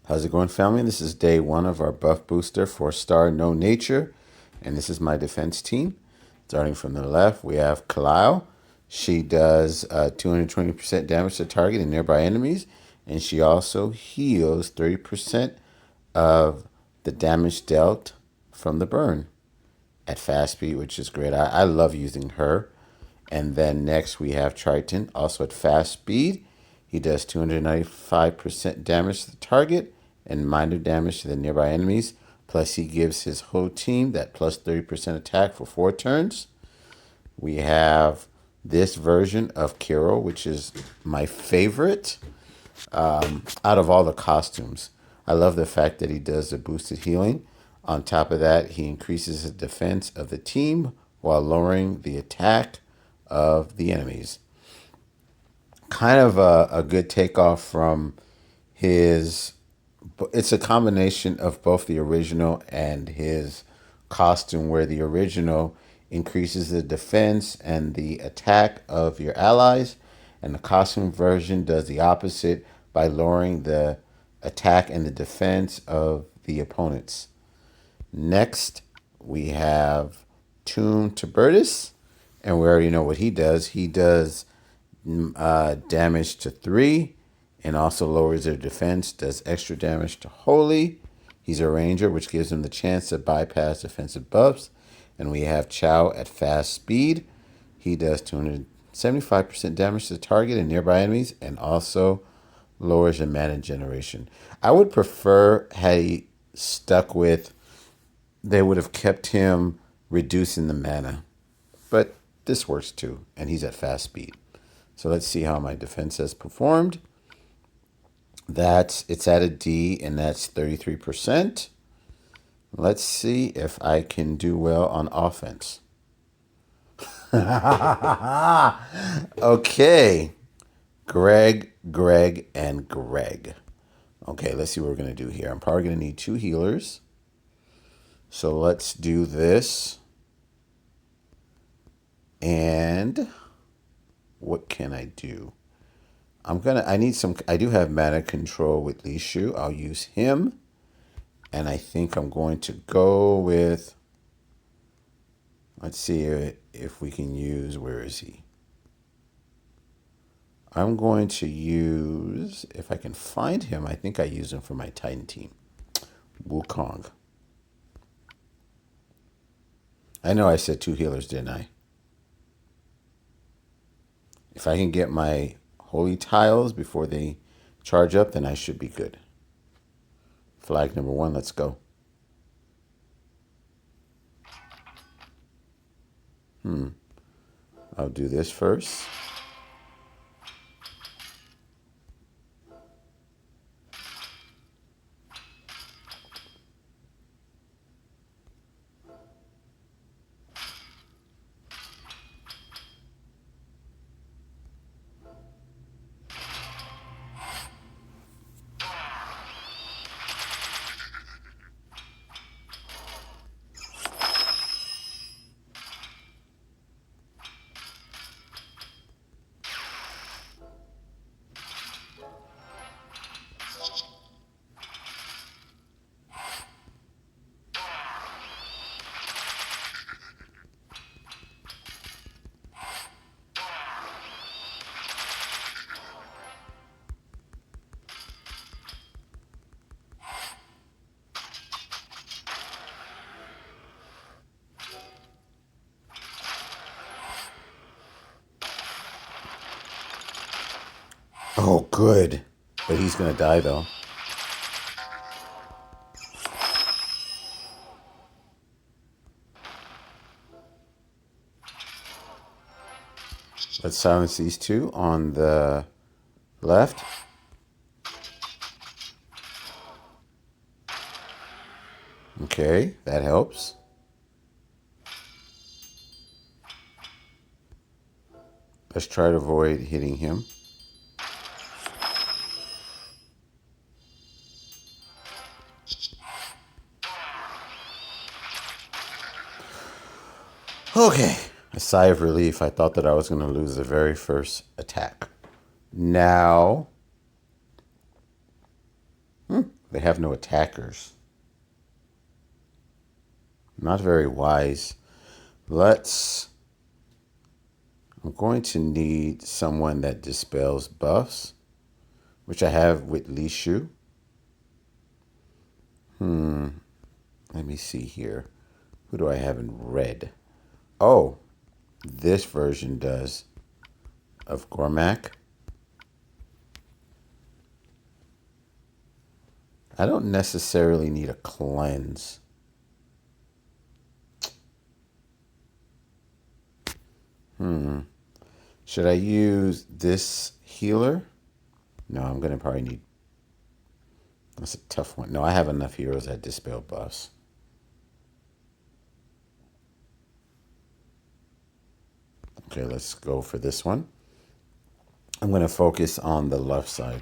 How's it going, family? This is day one of our buff booster for Star No Nature, and this is my defense team. Starting from the left, we have Kalile. She does 220% damage to target and nearby enemies, and she also heals 30% of the damage dealt from the burn at fast speed, which is great. I love using her. And then next we have Triton, also at fast speed. He does 295% damage to the target and minor damage to the nearby enemies. Plus, he gives his whole team that plus 30% attack for 4 turns. We have this version of Kiro, which is my favorite out of all the costumes. I love the fact that he does the boosted healing. On top of that, he increases the defense of the team while lowering the attack of the enemies. Kind of a good takeoff from his. It's a combination of both the original and his costume, where the original increases the defense and the attack of your allies, and the costume version does the opposite by lowering the attack and the defense of the opponents. Next, we have Tomb Tiburtus, and we already know what he does. He does damage to 3 and also lowers their defense, does extra damage to Holy. He's a ranger, which gives him the chance to bypass defensive buffs. And we have Chow at fast speed. He does 275% damage to the target and nearby enemies, and also lowers your mana generation. I would prefer had he stuck with, they would have kept him reducing the mana. But this works too, and he's at fast speed. So let's see how my defense has performed. It's at a D, and that's 33%. Let's see if I can do well on offense. Okay. Greg, and Greg. Okay, let's see what we're going to do here. I'm probably going to need 2 healers. So let's do this. And what can I do? I do have mana control with Li Shu. I'll use him. And I think I'm going to go with, let's see if we can use, where is he? I'm going to use, if I can find him, I think I use him for my Titan team. Wukong. I know I said 2 healers, didn't I? If I can get my holy tiles before they charge up, then I should be good. Flag number 1, let's go. I'll do this first. Oh, good. But he's going to die, though. Let's silence these 2 on the left. Okay, that helps. Let's try to avoid hitting him. Okay, a sigh of relief. I thought that I was going to lose the very first attack. Now, They have no attackers. Not very wise. Let's... I'm going to need someone that dispels buffs, which I have with Li Shu. Let me see here. Who do I have in red? Oh, this version does of Gormak. I don't necessarily need a cleanse. Should I use this healer? No, I'm going to probably need... That's a tough one. No, I have enough heroes that dispel buffs. Okay, let's go for this one. I'm going to focus on the left side.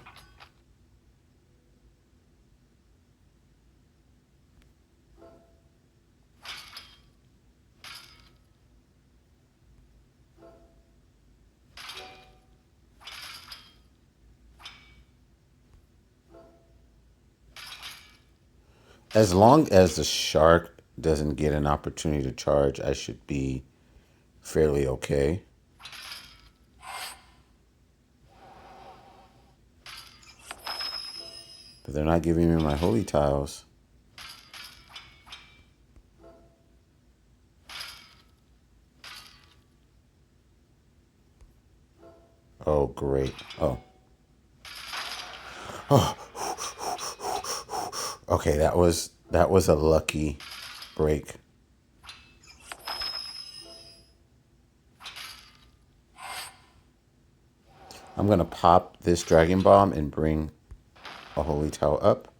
As long as the shark doesn't get an opportunity to charge, I should be fairly okay. But they're not giving me my holy tiles. Oh, great. Oh. Oh. Okay, that was a lucky break. I'm going to pop this Dragon Bomb and bring a Holy Towel up.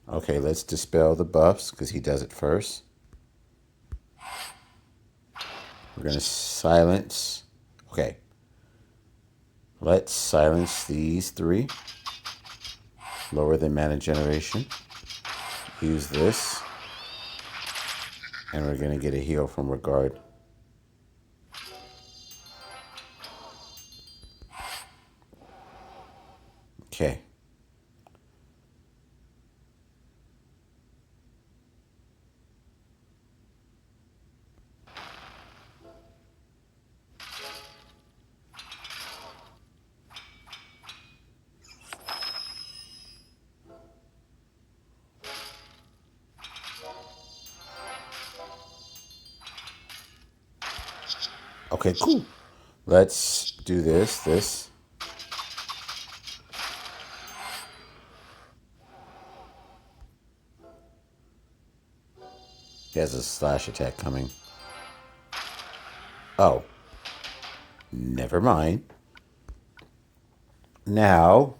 Okay, let's dispel the buffs because he does it first. We're going to silence. Okay. Let's silence these three. Lower the mana generation. Use this. And we're going to get a heal from Regard. Okay. Okay, cool. Let's do this. He has a slash attack coming. Oh. Never mind. Now...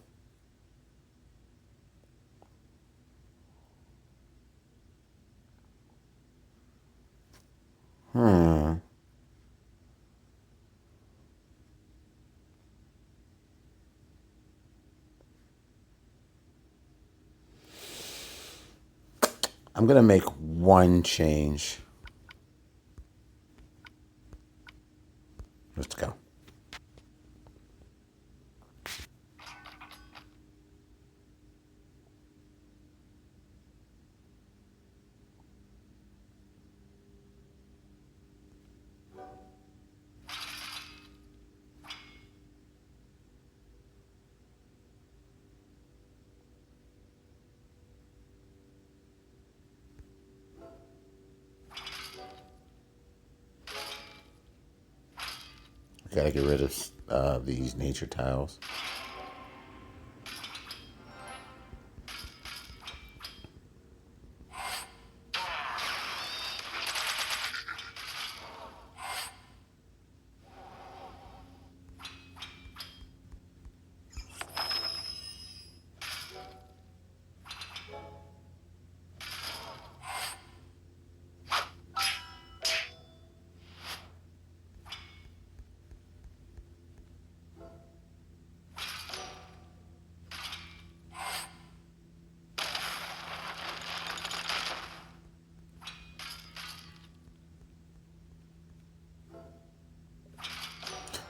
I'm going to make one change. Let's go. Gotta get rid of these nature tiles.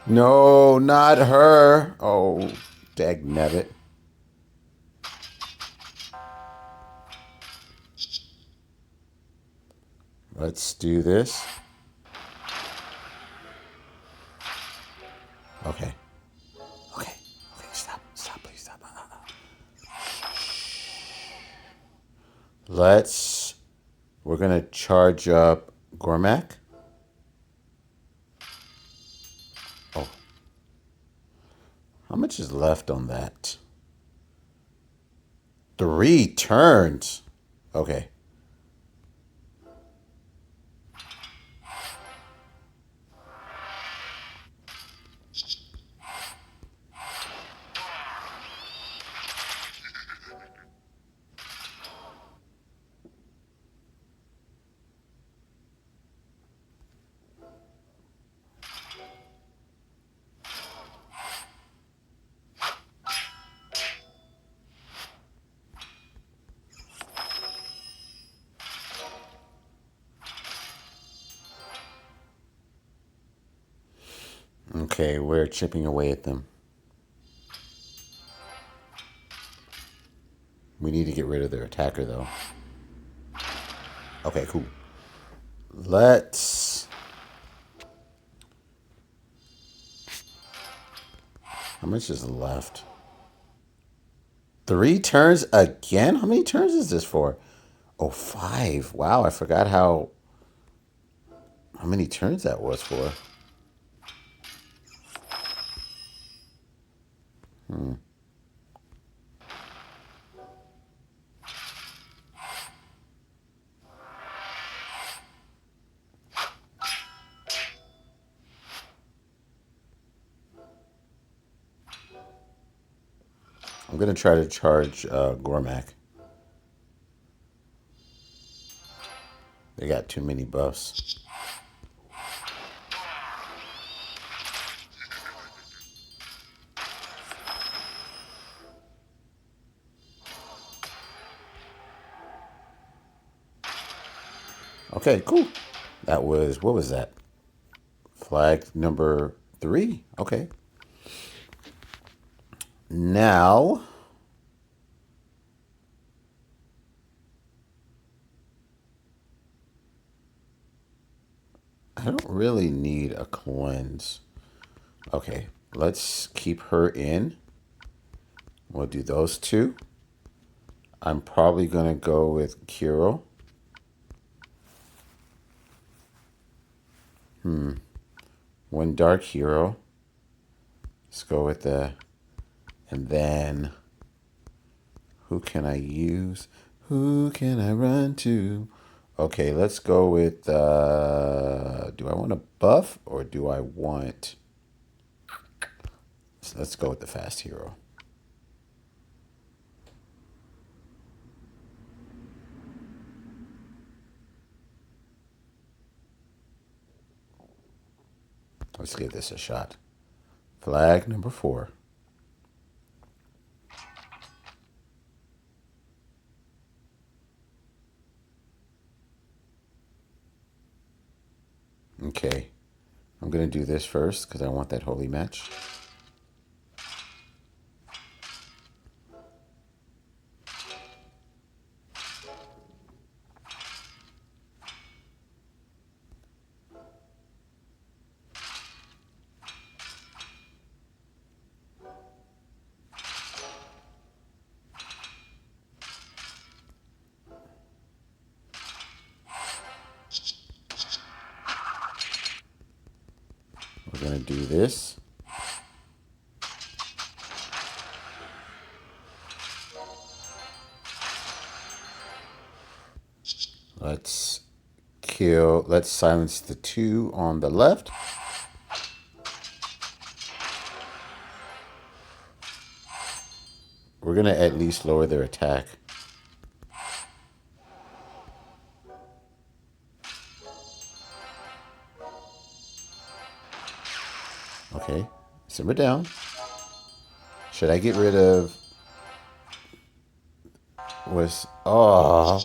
No, not her. Oh, dagnabbit. Let's do this. Okay. Okay. Okay, stop. Stop, please stop. Let's. We're going to charge up Gormak. Oh, how much is left on that? 3 turns. Okay. Okay, we're chipping away at them. We need to get rid of their attacker, though. Okay, cool. Let's. How much is left? 3 turns again? How many turns is this for? Oh, 5. Wow, I forgot how many turns that was for. I'm gonna try to charge Gormak. They got too many buffs. Okay, cool. That was, what was that? Flag number 3. Okay. Now, I don't really need a cleanse. Okay, let's keep her in. We'll do those 2. I'm probably going to go with Kiro. One Dark Hero. Let's go with the... And then... Who can I use? Who can I run to? Okay, let's go with... do I want a buff or do I want... So let's go with the fast hero. Let's give this a shot. Flag number 4. Okay. I'm going to do this first because I want that holy match. We're going to do this. Let's kill. Let's silence the 2 on the left. We're going to at least lower their attack. Okay. Simmer down. Should I get rid of... Was... Oh.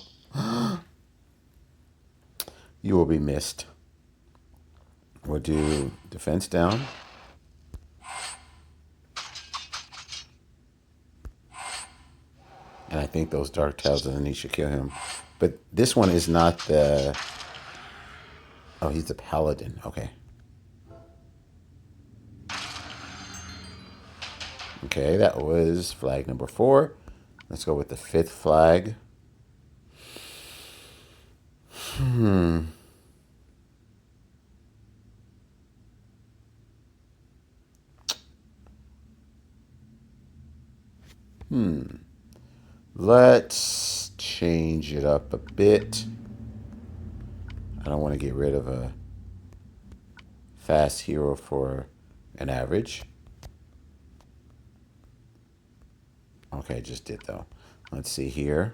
You will be missed. We'll do defense down. And I think those Dark Tiles underneath should kill him. But this one is not the... Oh, he's the Paladin. Okay. Okay, that was flag number 4. Let's go with the 5th flag. Let's change it up a bit. I don't want to get rid of a fast hero for an average. Okay, just did though. Let's see here.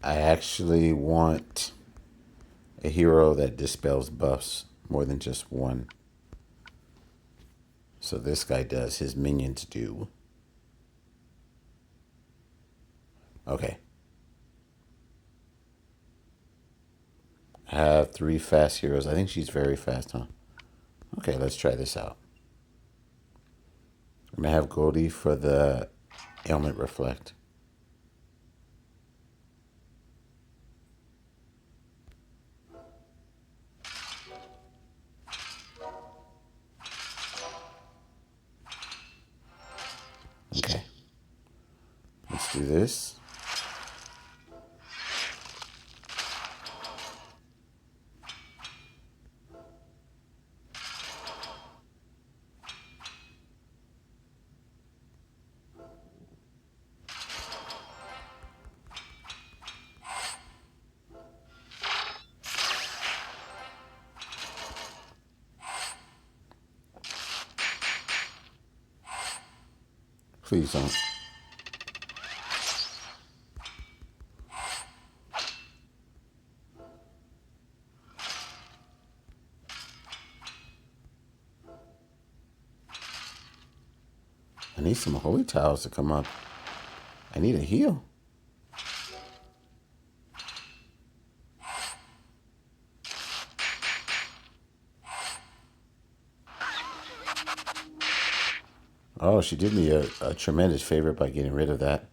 I actually want a hero that dispels buffs more than just one. So this guy does, his minions do. Okay. I have 3 fast heroes. I think she's very fast, huh? Okay, let's try this out. I'm going to have Goldie for the ailment reflect. Okay. Let's do this. Please don't. I need some holy tiles to come up. I need a heal. Oh, she did me a tremendous favor by getting rid of that.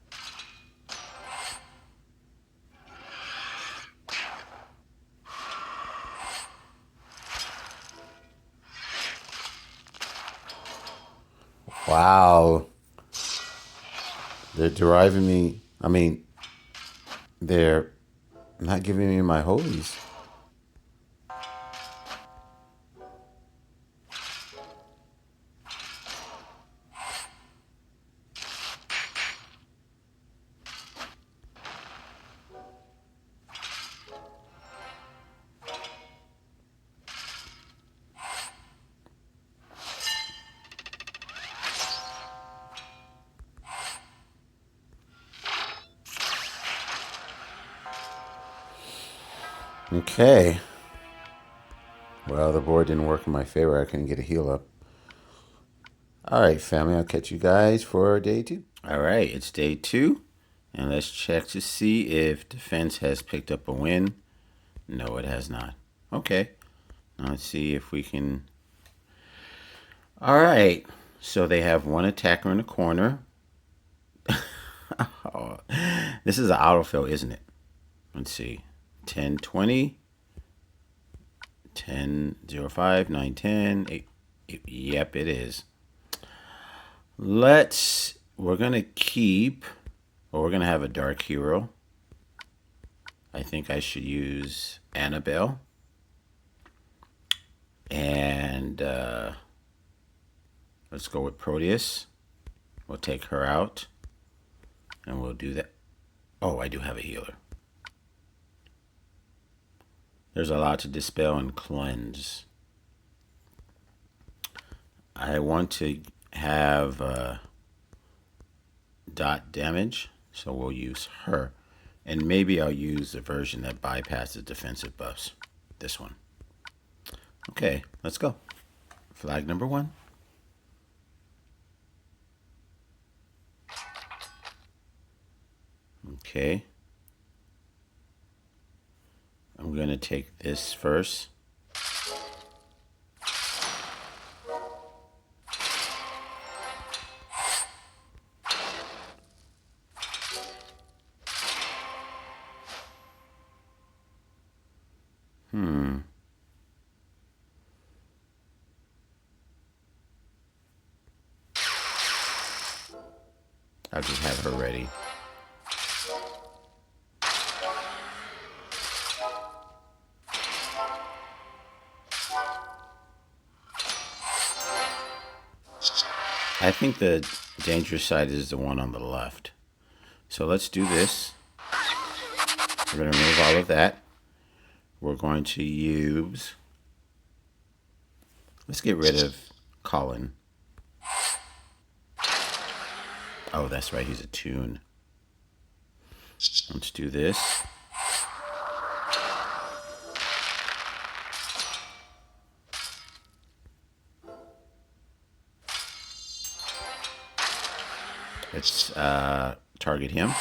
Wow. They're deriving me. I mean, they're not giving me my holies. Okay. Well, the board didn't work in my favor. I couldn't get a heal up. All right, family. I'll catch you guys for day 2. All right, it's day 2. And let's check to see if defense has picked up a win. No, it has not. Okay. Now let's see if we can... All right. So they have one attacker in the corner. Oh, this is an autofill, isn't it? Let's see. 10, 20. 10, 0, 5, 9, 10. 8. Yep, it is. We're going to keep... Well, we're going to have a dark hero. I think I should use Annabelle. And let's go with Proteus. We'll take her out. And we'll do that. Oh, I do have a healer. There's a lot to dispel and cleanse. I want to have dot damage, so we'll use her. And maybe I'll use the version that bypasses defensive buffs. This one. Okay, let's go. Flag number 1. Okay. I'm going to take this first. I'll just have her ready. I think the dangerous side is the one on the left. So let's do this. We're going to remove all of that. We're going to use... Let's get rid of Colin. Oh, that's right. He's a tune. Let's do this. Let's target him.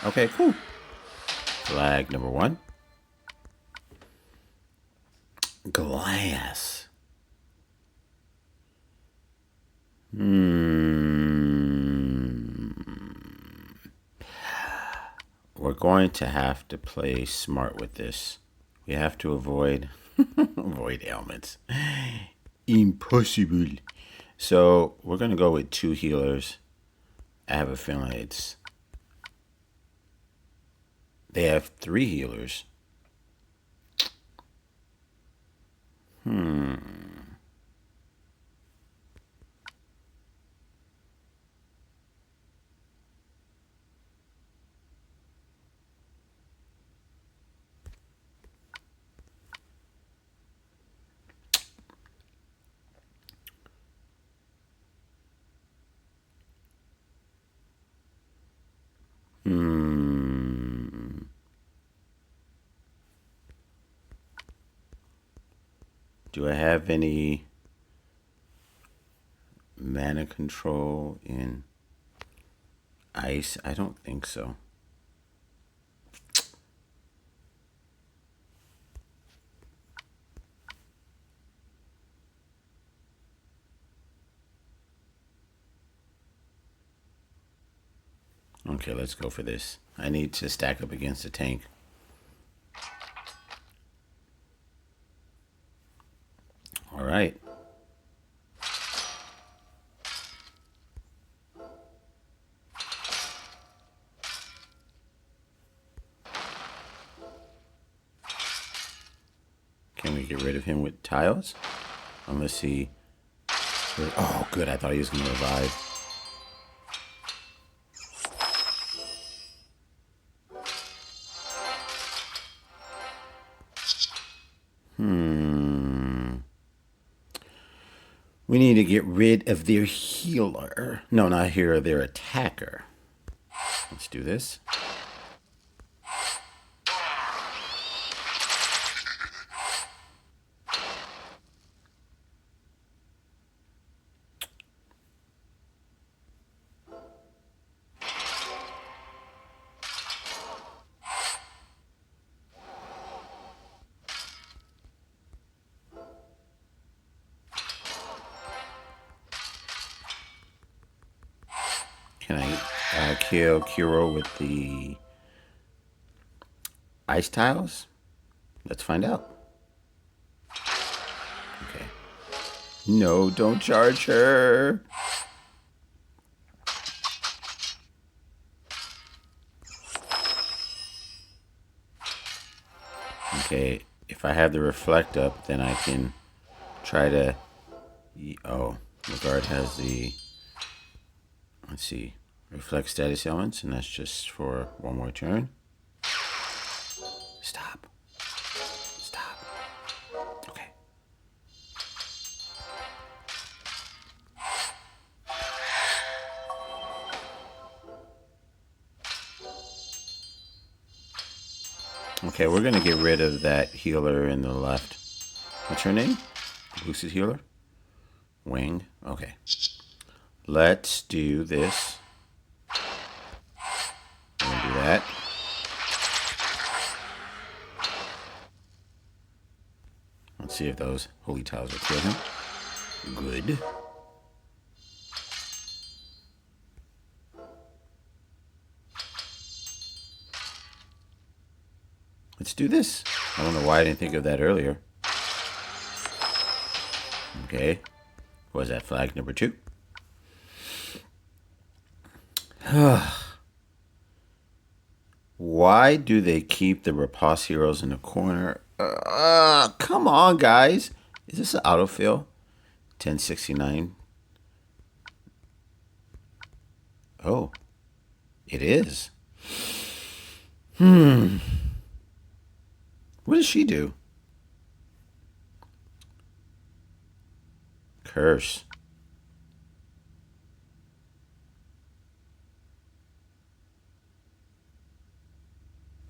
Okay, cool. Flag number 1. Glass. We're going to have to play smart with this. We have to avoid avoid ailments. Impossible. So we're going to go with 2 healers. I have a feeling they have 3 healers. Do I have any mana control in ice? I don't think so. Okay, let's go for this. I need to stack up against the tank. All right. Can we get rid of him with tiles? Unless he... Oh, good. I thought he was going to revive. We need to get rid of their healer. No, not here, their attacker. Let's do this. Can I kill Kuro with the ice tiles? Let's find out. Okay. No, don't charge her. Okay, if I have the reflect up, then I can try to... Oh, the guard has the... Let's see. Reflect status elements, and that's just for 1 more turn. Stop. Stop. Okay. Okay, we're going to get rid of that healer in the left. What's her name? Boosted healer? Wing? Okay. Let's do this. I'm going to do that. Let's see if those holy tiles will kill him. Good. Let's do this. I don't know why I didn't think of that earlier. Okay. What was that? Flag number 2. Why do they keep the Riposte heroes in the corner? Come on, guys. Is this an autofill? 1069. Oh, it is. What does she do? Curse.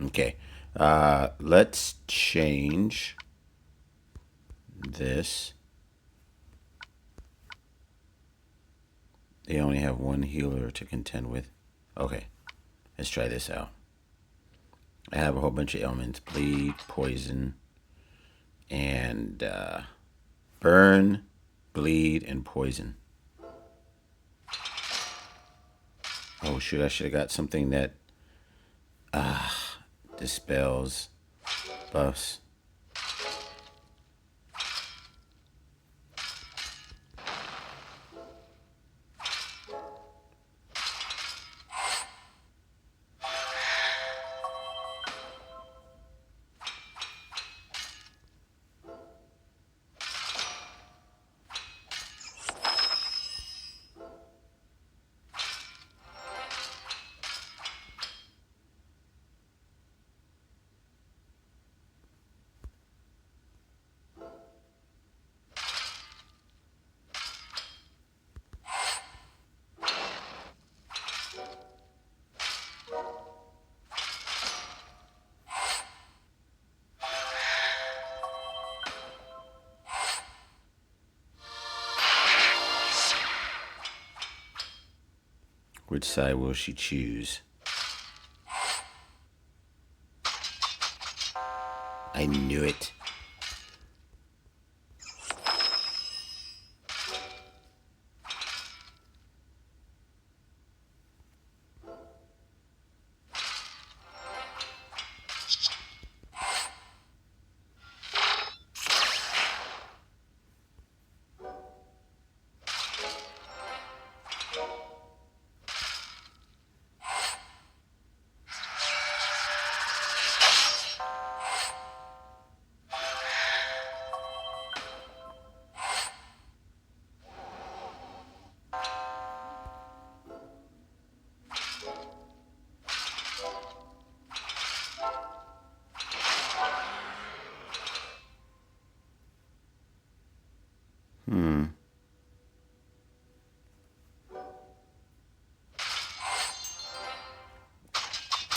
Okay. Let's change this. They only have one healer to contend with. Okay. Let's try this out. I have a whole bunch of ailments. Bleed, poison, and burn, bleed, and poison. Oh, shoot. I should have got something that dispels buffs. Which side will she choose? I knew it.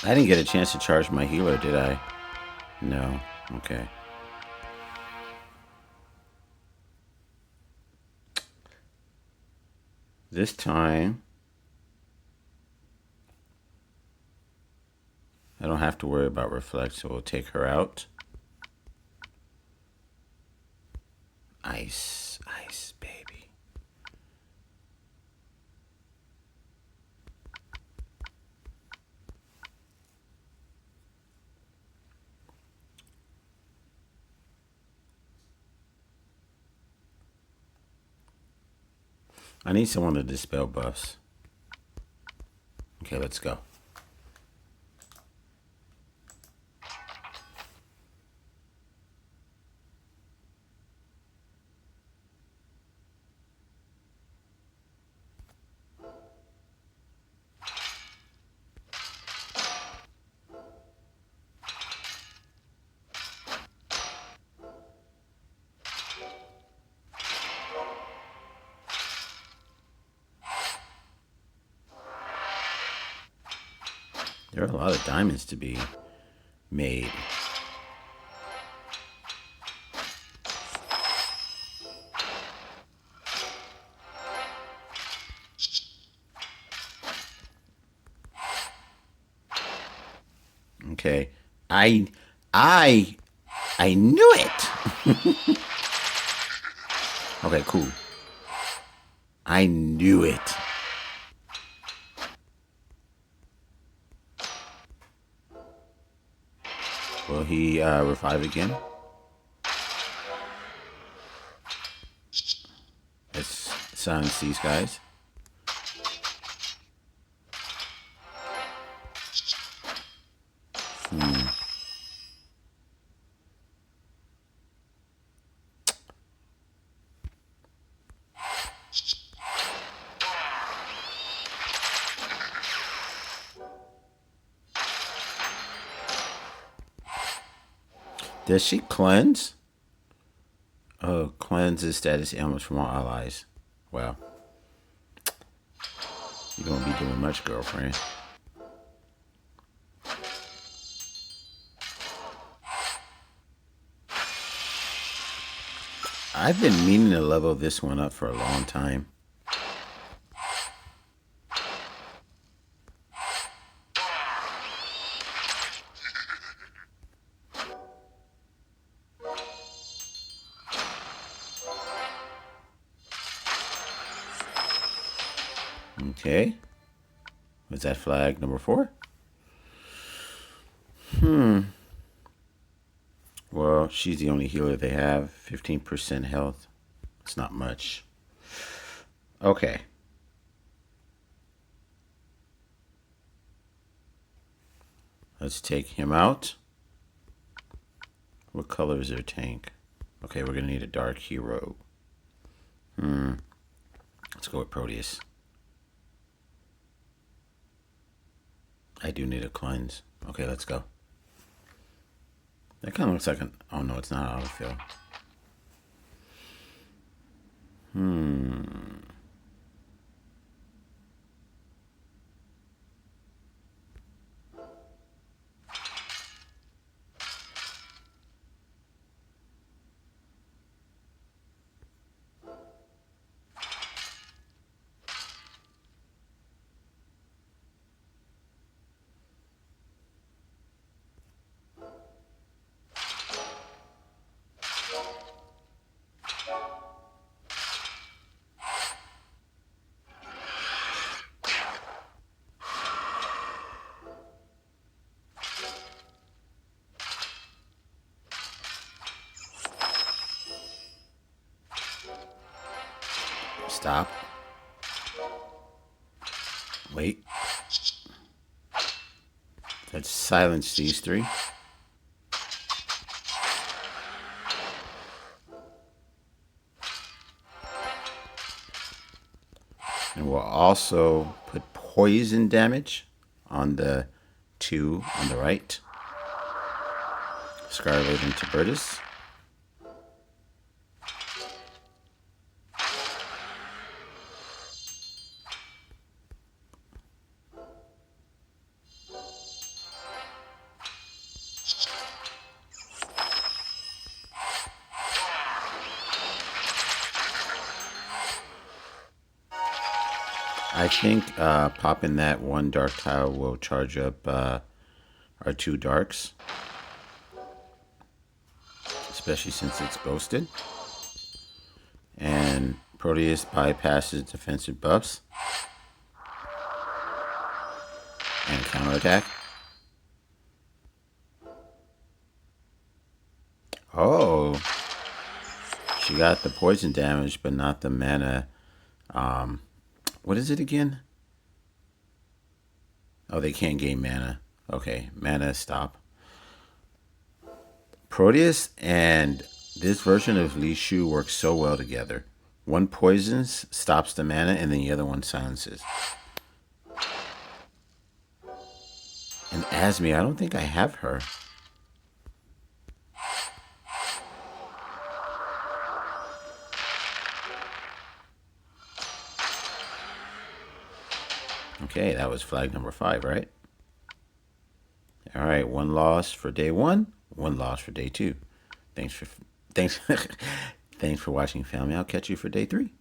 I didn't get a chance to charge my healer, did I? No. Okay. This time, I don't have to worry about reflect, so we'll take her out. Ice, ice, baby. I need someone to dispel buffs. Okay, let's go. There are a lot of diamonds to be made. Okay. I I I knew it. Okay, cool. I knew it. Will he revive again? Let's silence these guys. Does she cleanse? Oh, cleanses status ailments from all allies. Well, you don't be doing much, girlfriend. I've been meaning to level this one up for a long time. Okay. Was that flag number 4? Well, she's the only healer they have. 15% health. It's not much. Okay. Let's take him out. What color is their tank? Okay, we're going to need a dark hero. Let's go with Proteus. I do need a cleanse. Okay, let's go. That kind of looks like an... Oh, no, it's not autofill. Stop. Wait. Let's silence these 3. And we'll also put poison damage on the 2 on the right. Scarlet and Tibertus. I think popping that 1 dark tile will charge up our 2 darks. Especially since it's ghosted. And Proteus bypasses defensive buffs. And counterattack. Oh. She got the poison damage, but not the mana. What is it again? Oh, they can't gain mana. Okay, mana stop. Proteus and this version of Li Shu work so well together. One poisons, stops the mana, and then the other one silences. And Asmi, I don't think I have her. Okay, that was flag number 5, right? All right, 1 loss for day 1, 1 loss for day 2. Thanks for thanks for watching, family. I'll catch you for day 3.